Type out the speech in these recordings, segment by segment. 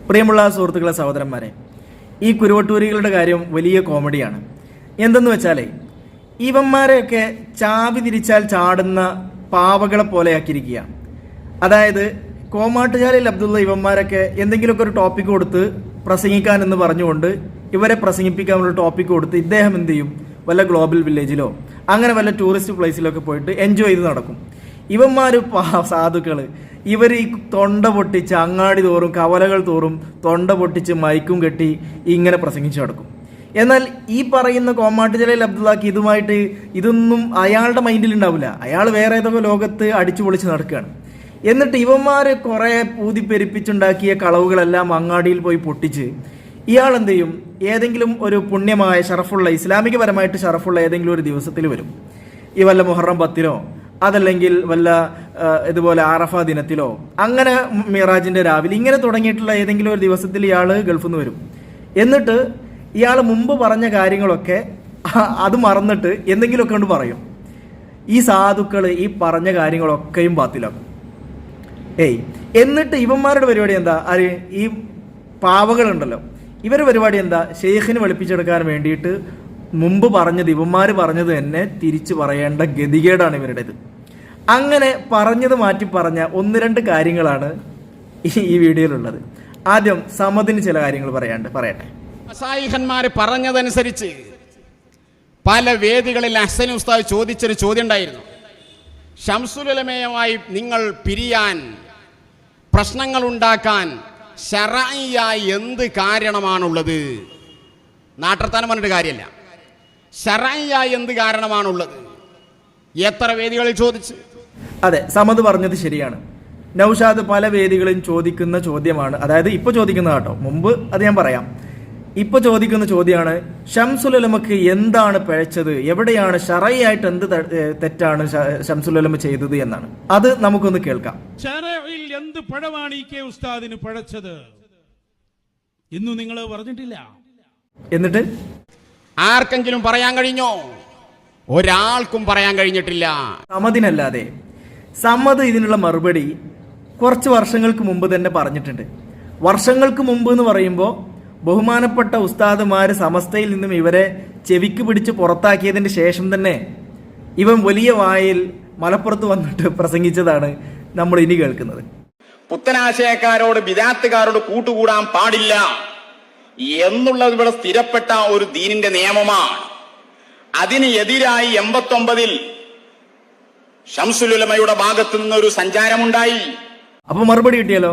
പ്രിയമുള്ള സുഹൃത്തുക്കളെ, സഹോദരന്മാരെ, ഈ കുരുവട്ടൂരികളുടെ കാര്യം വലിയ കോമഡിയാണ്. എന്തെന്ന് വെച്ചാലേ, ഇവന്മാരെയൊക്കെ ചാവി തിരിച്ചാൽ ചാടുന്ന പാവകളെ പോലെയാക്കിയിരിക്കുക. അതായത് കോമാട്ടുചാലിൽ അബ്ദുള്ള ഇവന്മാരൊക്കെ എന്തെങ്കിലുമൊക്കെ ഒരു ടോപ്പിക് കൊടുത്ത് പ്രസംഗിക്കാൻ എന്ന് പറഞ്ഞുകൊണ്ട് ഇവരെ പ്രസംഗിപ്പിക്കാനുള്ള ടോപ്പിക് കൊടുത്ത് ഇദ്ദേഹം എന്ത് ചെയ്യും, വല്ല ഗ്ലോബൽ വില്ലേജിലോ അങ്ങനെ വല്ല ടൂറിസ്റ്റ് പ്ലേസിലൊക്കെ പോയിട്ട് എൻജോയ് ചെയ്ത് നടക്കും. ഇവന്മാർ സാധുക്കൾ, ഇവർ ഈ തൊണ്ട പൊട്ടിച്ച് അങ്ങാടി തോറും കവലകൾ തോറും തൊണ്ട പൊട്ടിച്ച് മൈക്കും കെട്ടി ഇങ്ങനെ പ്രസംഗിച്ച് നടക്കും. എന്നാൽ ഈ പറയുന്ന കോമാട്ടുചാലിൽ അബ്ദുള്ളക്ക് ഇതൊന്നും അയാളുടെ മൈൻഡിൽ ഉണ്ടാവില്ല. അയാൾ വേറെ ഏതൊക്കെ ലോകത്ത് അടിച്ചു പൊളിച്ച് നടക്കുകയാണ്. എന്നിട്ട് ഇവന്മാർ കുറേ ഊതിപ്പെരിപ്പിച്ചുണ്ടാക്കിയ കളവുകളെല്ലാം അങ്ങാടിയിൽ പോയി പൊട്ടിച്ച് ഇയാൾ എന്ത് ചെയ്യും, ഏതെങ്കിലും ഒരു പുണ്യമായ ഷറഫുള്ള ഇസ്ലാമികപരമായിട്ട് ഷറഫുള്ള ഏതെങ്കിലും ഒരു ദിവസത്തിൽ വരും. ഈ വല്ല മുഹറം 10-ലോ അതല്ലെങ്കിൽ വല്ല ഇതുപോലെ ആറഫ ദിനത്തിലോ അങ്ങനെ മിറാജിന്റെ രാവിലെ ഇങ്ങനെ തുടങ്ങിയിട്ടുള്ള ഏതെങ്കിലും ഒരു ദിവസത്തിൽ ഇയാൾ ഗൾഫിൽ നിന്ന് വരും. എന്നിട്ട് ഇയാൾ മുമ്പ് പറഞ്ഞ കാര്യങ്ങളൊക്കെ അത് മറന്നിട്ട് എന്തെങ്കിലുമൊക്കെ കൊണ്ട് പറയും. ഈ സാധുക്കൾ ഈ പറഞ്ഞ കാര്യങ്ങളൊക്കെയും ബാത്തിലാക്കും. എന്നിട്ട് ഇവന്മാരുടെ പരിപാടി എന്താ, ഈ പാവകളുണ്ടല്ലോ, ഇവരുടെ പരിപാടി എന്താ, ഷെയ്ഖിന് വെളുപ്പിച്ചെടുക്കാൻ വേണ്ടിയിട്ട് മുമ്പ് പറഞ്ഞത് ഇവന്മാർ പറഞ്ഞത് തന്നെ തിരിച്ചു പറയേണ്ട ഗതികേടാണ് ഇവരുടേത്. അങ്ങനെ പറഞ്ഞത് മാറ്റി പറഞ്ഞ 1-2 കാര്യങ്ങളാണ് ഈ വീഡിയോയിലുള്ളത്. ആദ്യം സമദിന് ചില കാര്യങ്ങൾ പറയട്ടെ. മശായിഖന്മാർ പറഞ്ഞതനുസരിച്ച് പല വേദികളിൽ ഹസൻ ഉസ്താദ് ചോദിച്ചൊരു ചോദ്യം ഉണ്ടായിരുന്നു. ശംസുൽ ഉലമയുമായി നിങ്ങൾ പിരിയാൻ, പ്രശ്നങ്ങൾ ഉണ്ടാക്കാൻ ശറഈയായി എന്ത് കാരണമാണുള്ളത്? നാട്ടർത്താനം പറഞ്ഞിട്ട് കാര്യമല്ല, ശറഈയായി എന്ത് കാരണമാണുള്ളത്? എത്ര വേദികളിൽ ചോദിച്ചു? അതെ, സമദ് പറഞ്ഞത് ശരിയാണ്. നൗഷാദ് പല വേദികളിലും ചോദിക്കുന്ന ചോദ്യമാണ്. അതായത് ഇപ്പൊ ചോദിക്കുന്ന കേട്ടോ, മുമ്പ് അത് ഞാൻ പറയാം. ഇപ്പൊ ചോദിക്കുന്ന ചോദ്യമാണ്, ശംസുൽ ഉലമക്ക് എന്താണ് പിഴച്ചത്, എവിടെയാണ് ശറഈയായിട്ട് എന്ത് തെറ്റാണ് ശംസുൽ ഉലമ ചെയ്തത് എന്നാണ്. അത് നമുക്കൊന്ന് കേൾക്കാം. ശറഈൽ എന്ത് പിഴവാണ് ഈ കെ ഉസ്താദിന് പിഴച്ചത് ഇന്നു നിങ്ങൾ പറഞ്ഞിട്ടില്ല. എന്നിട്ട് ആർക്കെങ്കിലും പറയാൻ കഴിഞ്ഞോ? ഒരാൾക്കും പറയാൻ കഴിഞ്ഞിട്ടില്ല. സമദിനല്ലാതെ. സമദ് ഇതിനുള്ള മറുപടി കുറച്ച് വർഷങ്ങൾക്ക് മുമ്പ് തന്നെ പറഞ്ഞിട്ടുണ്ട്. വർഷങ്ങൾക്ക് മുമ്പ് എന്ന് പറയുമ്പോൾ ബഹുമാനപ്പെട്ട ഉസ്താദുമാര് സമസ്തയിൽ നിന്നും ഇവരെ ചെവിക്ക് പിടിച്ച് പുറത്താക്കിയതിന് ശേഷം തന്നെ ഇവൻ വലിയ വായിൽ മലപ്പുറത്ത് വന്നിട്ട് പ്രസംഗിച്ചതാണ് നമ്മൾ ഇനി കേൾക്കുന്നത്. പുത്തനാശയക്കാരോട് ബിദാത്തുകാരോട് കൂട്ടുകൂടാൻ പാടില്ല എന്നുള്ളത് ഇവിടെ സ്ഥിരപ്പെട്ട ഒരു ദീനിന്റെ നിയമമാണ്. അതിന് എതിരായി 89-ൽ ശംസുൽ ഉലമയുടെ ഭാഗത്തു നിന്നൊരു സഞ്ചാരമുണ്ടായി. അപ്പൊ മറുപടി കിട്ടിയല്ലോ.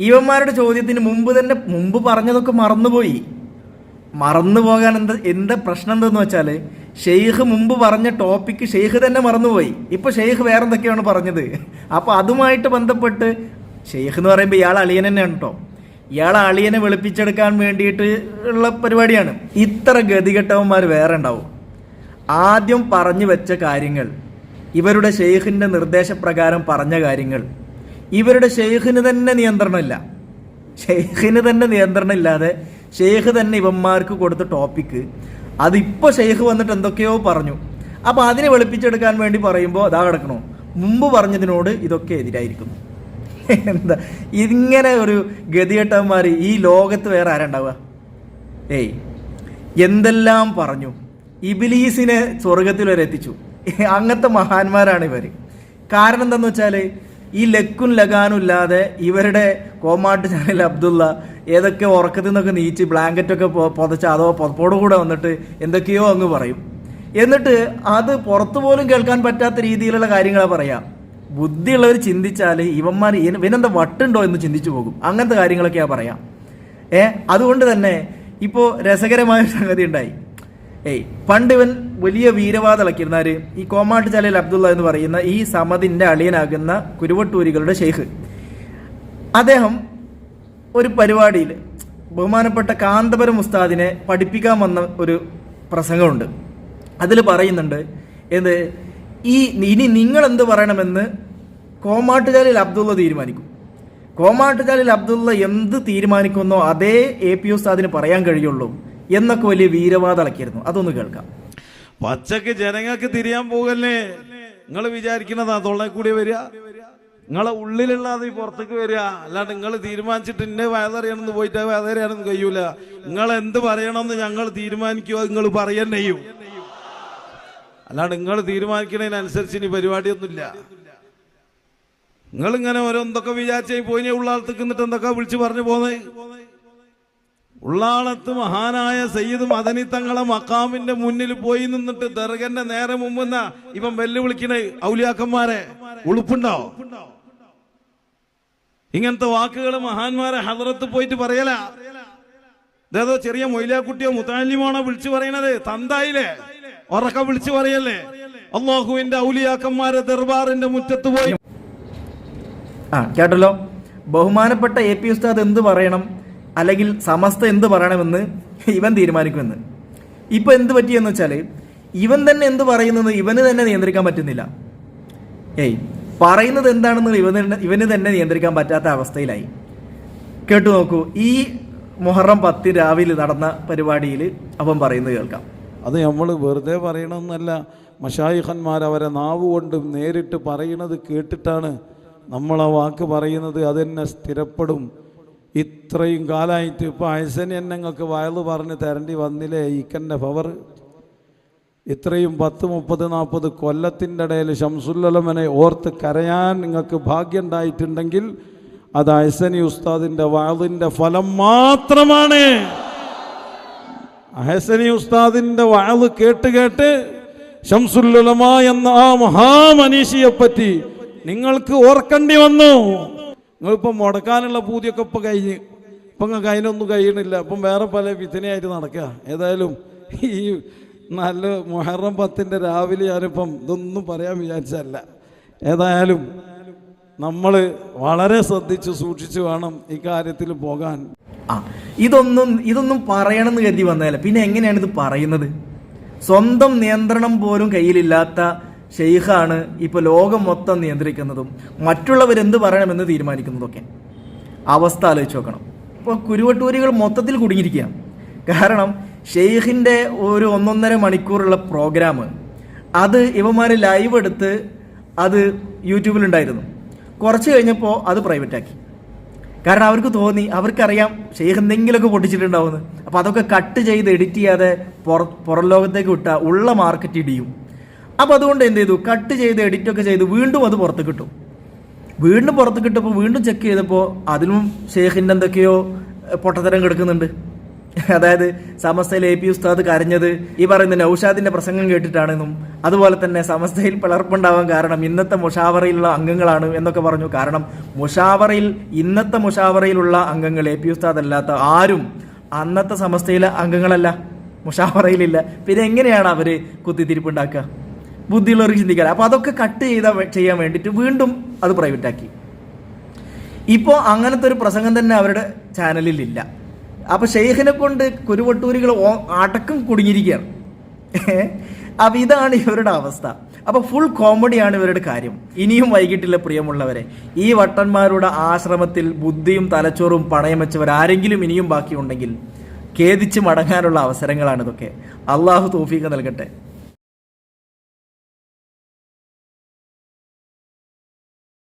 ഇവന്മാരുടെ ചോദ്യത്തിന് മുമ്പ് പറഞ്ഞതൊക്കെ മറന്നു പോകാൻ എന്താ പ്രശ്നം എന്തെന്ന് വെച്ചാല്, ഷെയ്ഖ് മുമ്പ് പറഞ്ഞ ടോപ്പിക്ക് ഷെയ്ഖ് തന്നെ മറന്നുപോയി. ഇപ്പൊ ഷെയ്ഖ് വേറെ എന്തൊക്കെയാണ് പറഞ്ഞത്. അപ്പൊ അതുമായിട്ട് ബന്ധപ്പെട്ട് ഷെയ്ഖ് എന്ന് പറയുമ്പോൾ ഇയാൾ അളിയൻ തന്നെയാണ് കേട്ടോ. ഇയാളെ അളിയനെ വെളുപ്പിച്ചെടുക്കാൻ വേണ്ടിയിട്ട് ഉള്ള പരിപാടിയാണ്. ഇത്ര ഗതികെട്ടവന്മാർ വേറെ ഉണ്ടാവും. ആദ്യം പറഞ്ഞു വെച്ച കാര്യങ്ങൾ, ഇവരുടെ ഷെയ്ഖിന്റെ നിർദ്ദേശപ്രകാരം പറഞ്ഞ കാര്യങ്ങൾ, ഇവരുടെ ഷെയ്ഖിന് തന്നെ നിയന്ത്രണമില്ല. നിയന്ത്രണമില്ലാതെ ഷെയ്ഖ് തന്നെ ഇവന്മാർക്ക് കൊടുത്ത ടോപ്പിക്ക് അതിപ്പോൾ ഷെയ്ഖ് വന്നിട്ട് എന്തൊക്കെയോ പറഞ്ഞു. അപ്പോൾ അതിനെ വെളുപ്പിച്ചെടുക്കാൻ വേണ്ടി പറയുമ്പോൾ അതാ കിടക്കണോ, മുമ്പ് പറഞ്ഞതിനോട് ഇതൊക്കെ എതിരായിരിക്കുന്നു. എന്താ ഇങ്ങനെ ഒരു ഗതികെട്ടവന്മാർ ഈ ലോകത്ത് വേറെ ആരുണ്ടാവുക? എന്തെല്ലാം പറഞ്ഞു. ഇബ്ലീസിനെ സ്വർഗത്തിൽ വരെ എത്തിച്ചു. അങ്ങനത്തെ മഹാന്മാരാണ് ഇവർ. കാരണം എന്താന്ന് വെച്ചാൽ ഈ ലക്കും ലഗാനും ഇല്ലാതെ ഇവരുടെ കോമാട്ടുചാലിൽ അബ്ദുള്ള ഏതൊക്കെ ഉറക്കത്തിൽ നിന്നൊക്കെ നീച്ച് ബ്ലാങ്കറ്റൊക്കെ പുതച്ച് അതോ പുതപ്പോടുകൂടെ വന്നിട്ട് എന്തൊക്കെയോ അങ്ങ് പറയും. എന്നിട്ട് അത് പുറത്തു പോലും കേൾക്കാൻ പറ്റാത്ത രീതിയിലുള്ള കാര്യങ്ങളാണ് പറയാം. ബുദ്ധിയുള്ളവർ ചിന്തിച്ചാൽ ഇവനെന്താ വട്ടുണ്ടോ എന്ന് ചിന്തിച്ചു പോകും. അങ്ങനത്തെ കാര്യങ്ങളൊക്കെയാണ് പറയാം. അതുകൊണ്ട് തന്നെ ഇപ്പോൾ രസകരമായ സംഗതി ഉണ്ടായി. പണ്ട് ഇവൻ വലിയ വീരവാദിളക്കിയിരുന്നാല് ഈ കോമാട്ടുചാലിൽ അബ്ദുള്ള എന്ന് പറയുന്ന ഈ സമദിന്റെ അളിയനാകുന്ന കുരുവട്ടൂരികളുടെ ഷെയ്ഖ്, അദ്ദേഹം ഒരു പരിപാടിയിൽ ബഹുമാനപ്പെട്ട കാന്തപുരം ഉസ്താദിനെ പഠിപ്പിക്കാൻ വന്ന ഒരു പ്രസംഗമുണ്ട്. അതിൽ പറയുന്നുണ്ട്, ഇനി നിങ്ങൾ എന്ത് പറയണമെന്ന് കോമാട്ടുചാലിൽ അബ്ദുള്ള തീരുമാനിക്കും. കോമാട്ടുചാലിൽ അബ്ദുള്ള എന്ത് തീരുമാനിക്കുന്നോ അതേ AP ഉസ്താദിന് പറയാൻ കഴിയുള്ളൂ എന്നൊക്കെ വലിയ വീരവാദിളക്കിയിരുന്നു. അതൊന്ന് കേൾക്കാം. പച്ചക്ക് ജനങ്ങൾക്ക് തിരിയാൻ പോകല്ലേ? നിങ്ങൾ വിചാരിക്കുന്നതാ തൊള്ളേ കൂടി വരിക? നിങ്ങളെ ഉള്ളിലുള്ള അത് ഈ പുറത്തേക്ക് വരിക. അല്ലാണ്ട് നിങ്ങൾ തീരുമാനിച്ചിട്ട് ഇന്നെ വയതറിയണമെന്ന് പോയിട്ട് വയതറിയാനൊന്നും കഴിയൂല. നിങ്ങൾ എന്ത് പറയണമെന്ന് ഞങ്ങൾ തീരുമാനിക്കുക, നിങ്ങൾ പറയന്നെ ചെയ്യും. അല്ലാണ്ട് നിങ്ങൾ തീരുമാനിക്കുന്നതിനനുസരിച്ച് ഇനി പരിപാടിയൊന്നുമില്ല. നിങ്ങളിങ്ങനെ ഓരോ എന്തൊക്കെ വിചാരിച്ചായി പോയി ഉള്ളാളത്തേക്ക് നിന്നിട്ട് എന്തൊക്കെ വിളിച്ചു പറഞ്ഞു പോന്നേ. ഉള്ളാളത്ത് മഹാനായ സയ്യിദ് മദനി തങ്ങളെ മക്കാമിന്റെ മുന്നിൽ പോയി നിന്നിട്ട് ദർഗന്റെ നേരെ മുമ്പെന്ന ഇവൻ വെല്ലുവിളിക്കണേ ഔലിയാക്കന്മാരെ. ഉളുപ്പുണ്ടോ? ഇങ്ങനത്തെ വാക്കുകൾ മഹാന്മാരെ ഹദറത്ത് പോയിട്ട് പറയല. ഇതേതോ ചെറിയ മൊയ്ലാക്കുട്ടിയോ മുത്താലിമാണോ വിളിച്ചു പറയണത്? തന്തായില്ലേ ഉറക്കം വിളിച്ചു പറയല്ലേ? അല്ലാഹുവിന്റെ ഔലിയാക്കന്മാരെ ദർബാറിന്റെ മുറ്റത്ത് പോയി. കേട്ടല്ലോ, ബഹുമാനപ്പെട്ട AP ഉസ്താദ് എന്ത് പറയണം അല്ലെങ്കിൽ സമസ്ത എന്ത് പറയണമെന്ന് ഇവൻ തീരുമാനിക്കുമെന്ന്. ഇപ്പൊ എന്ത് പറ്റിയെന്ന് വെച്ചാൽ ഇവൻ തന്നെ എന്ത് പറയുന്നത് ഇവന് തന്നെ നിയന്ത്രിക്കാൻ പറ്റുന്നില്ല. പറയുന്നത് എന്താണെന്ന് ഇവന് തന്നെ നിയന്ത്രിക്കാൻ പറ്റാത്ത അവസ്ഥയിലായി. കേട്ടു നോക്കൂ, ഈ മുഹറം 10 രാവിലെ നടന്ന പരിപാടിയിൽ അവൻ പറയുന്നത് കേൾക്കാം. അത് നമ്മൾ വെറുതെ പറയണമെന്നല്ല, മശായിഖന്മാർ അവരെ നാവ് കൊണ്ട് നേരിട്ട് പറയുന്നത് കേട്ടിട്ടാണ് നമ്മൾ ആ വാക്ക് പറയുന്നത്. അതെന്നെ സ്ഥിരപ്പെടും. ഇത്രയും കാലമായിട്ട് ഇപ്പോൾ അയസനി എന്നെ നിങ്ങൾക്ക് വയല് പറഞ്ഞ് തരേണ്ടി വന്നില്ലേ ഈക്കൻ്റെ പവർ. ഇത്രയും 10, 30, 40 കൊല്ലത്തിൻ്റെ ഇടയിൽ ശംസുല്ലമനെ ഓർത്ത് കരയാൻ നിങ്ങൾക്ക് ഭാഗ്യം ഉണ്ടായിട്ടുണ്ടെങ്കിൽ അത് അഹ്സനി ഉസ്താദിൻ്റെ വഅളിൻ്റെ ഫലം മാത്രമാണ്. അഹ്സനി ഉസ്താദിൻ്റെ വഅള് കേട്ട് ശംസുല്ലുലമ എന്ന ആ മഹാമനീഷിയെപ്പറ്റി നിങ്ങൾക്ക് ഓർക്കേണ്ടി വന്നു. നിങ്ങളിപ്പം മുടക്കാനുള്ള പൂതിയൊക്കെ ഇപ്പം കഴിഞ്ഞ്, ഇപ്പം നിങ്ങൾക്ക് അതിനൊന്നും കഴിയണില്ല. ഇപ്പം വേറെ പല വിധനയായിട്ട് നടക്കുക. ഏതായാലും ഈ നല്ല മുഹറം 10 രാവിലെ ഞാനിപ്പം ഇതൊന്നും പറയാൻ വിചാരിച്ചല്ല. ഏതായാലും നമ്മൾ വളരെ ശ്രദ്ധിച്ച് സൂക്ഷിച്ച് വേണം ഈ കാര്യത്തിൽ പോകാൻ. ഇതൊന്നും പറയണമെന്ന് കരുതി വന്നതല്ല, പിന്നെ എങ്ങനെയാണ് ഇത് പറയുന്നത്? സ്വന്തം നിയന്ത്രണം പോലും കയ്യിലില്ലാത്ത ഷെയ്ഖാണ് ഇപ്പോൾ ലോകം മൊത്തം നിയന്ത്രിക്കുന്നതും മറ്റുള്ളവരെന്ത് പറയണമെന്ന് തീരുമാനിക്കുന്നതൊക്കെ. അവസ്ഥ ആലോചിച്ച് നോക്കണം. ഇപ്പോൾ കുരുവട്ടൂരികൾ മൊത്തത്തിൽ കുടുങ്ങിയിരിക്കുക. കാരണം ഷെയ്ഖിൻ്റെ ഒരു 1.5 മണിക്കൂറുള്ള പ്രോഗ്രാം അത് ഇവന്മാർ ലൈവ് എടുത്ത് അത് യൂട്യൂബിലുണ്ടായിരുന്നു. കുറച്ച് കഴിഞ്ഞപ്പോൾ അത് പ്രൈവറ്റാക്കി. കാരണം അവർക്ക് തോന്നി, അവർക്കറിയാം ഷെയ്ഖ് എന്തെങ്കിലുമൊക്കെ പൊട്ടിച്ചിട്ടുണ്ടാവുമെന്ന്. അപ്പോൾ അതൊക്കെ കട്ട് ചെയ്ത് എഡിറ്റ് ചെയ്യാതെ പുറം ലോകത്തേക്ക് വിട്ടാൽ ഉള്ള മാർക്കറ്റ് ഇടിയും. അപ്പോൾ അതുകൊണ്ട് എന്ത് ചെയ്തു, കട്ട് ചെയ്ത് എഡിറ്റൊക്കെ ചെയ്ത് വീണ്ടും അത് പുറത്ത് കിട്ടും. വീണ്ടും പുറത്ത് കിട്ടുമ്പോൾ വീണ്ടും ചെക്ക് ചെയ്തപ്പോൾ അതിലും ഷെയ്ഖിൻ്റെ എന്തൊക്കെയോ പൊട്ടത്തരം കിടക്കുന്നുണ്ട്. അതായത് സമസ്തയിൽ AP ഉസ്താദ് കരഞ്ഞത് ഈ പറയുന്ന നൗഷാദിന്റെ പ്രസംഗം കേട്ടിട്ടാണെന്നും അതുപോലെ തന്നെ സമസ്തയിൽ പിളർപ്പുണ്ടാവാൻ കാരണം ഇന്നത്തെ മുഷാവറയിലുള്ള അംഗങ്ങളാണ് എന്നൊക്കെ പറഞ്ഞു. കാരണം ഇന്നത്തെ മുഷാവറയിലുള്ള അംഗങ്ങൾ AP ഉസ്താദ് അല്ലാത്ത ആരും അന്നത്തെ സമസ്തയിലെ അംഗങ്ങളല്ല, മുഷാവറയിലില്ല. പിന്നെ എങ്ങനെയാണ് അവര് കുത്തിത്തിരിപ്പുണ്ടാക്കുക? ബുദ്ധിയുള്ളവർക്ക് ചിന്തിക്കാൻ. അപ്പോൾ അതൊക്കെ കട്ട് ചെയ്യാൻ വേണ്ടിയിട്ട് വീണ്ടും അത് പ്രൈവറ്റാക്കി. ഇപ്പോൾ അങ്ങനത്തെ ഒരു പ്രസംഗം തന്നെ അവരുടെ ചാനലിലില്ല. അപ്പോൾ ഷെയ്ഖിനെ കൊണ്ട് കുരുവട്ടൂരികൾ അടക്കം കുടുങ്ങിയിരിക്കുകയാണ്. അപ്പോൾ ഇതാണ് ഇവരുടെ അവസ്ഥ. അപ്പോൾ ഫുൾ കോമഡിയാണ് ഇവരുടെ കാര്യം. ഇനിയും വൈകിട്ടില്ല പ്രിയമുള്ളവരെ. ഈ വട്ടന്മാരുടെ ആശ്രമത്തിൽ ബുദ്ധിയും തലച്ചോറും പണയം വെച്ചവരാരെങ്കിലും ഇനിയും ബാക്കിയുണ്ടെങ്കിൽ ഖേദിച്ച് മടങ്ങാനുള്ള അവസരങ്ങളാണിതൊക്കെ. അള്ളാഹു തൗഫീഖ് നൽകട്ടെ.